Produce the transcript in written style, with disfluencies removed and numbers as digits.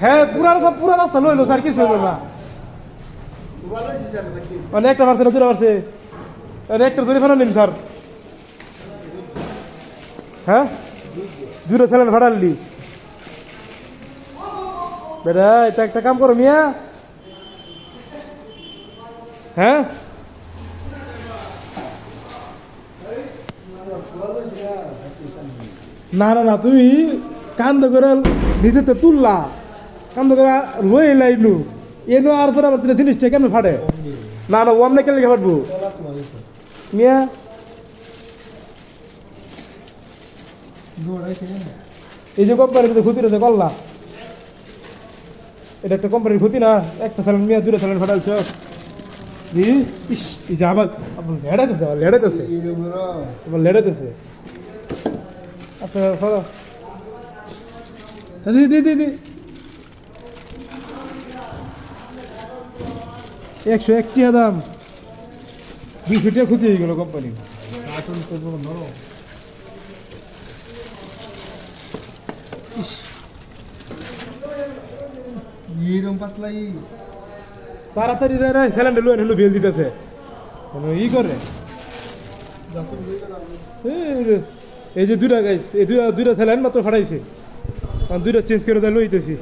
হ্যাঁ পুরা রাস্তা লইলো স্যার কিছু হইলো না মানে একটা মারছে না দুটা মারছে একটা জরি ফেলা নিন স্যার হ্যাঁ দুটো ছেলেন ফাটালি বেটা এটা একটা কাম করো মিয়া হ্যাঁ না না না তুমি কান্দ করে নিচে তো তুললা কান্দ করে লই লাইনু এনো আর পরে আবার জিনিসটা কেন ফাটে না না ওমনে কেন লিখে ফাটবো মিয়া এই যে কোম্পানির ক্ষতি রয়েছে করলা এটা একটা কোম্পানির ক্ষতি না একটা স্যালেন মিয়া দুটো স্যালেন ফাটালছ ইস এই যে আবার লেড়াইতেছে লেড়াইতেছে আচ্ছা ফলো দি 101 টাকা দাম 200 টাকা ক্ষতি হয়ে গেল কোম্পানি তাড়াতাড়ি স্যালেন্ডে লোন হলো বেল দিতেছে ই করে এই যে দুইটা গাইছে এই দুইটা স্যালেন্ড মাত্র ফাটাইছে দুইটা চেঞ্জ করে লইতেছি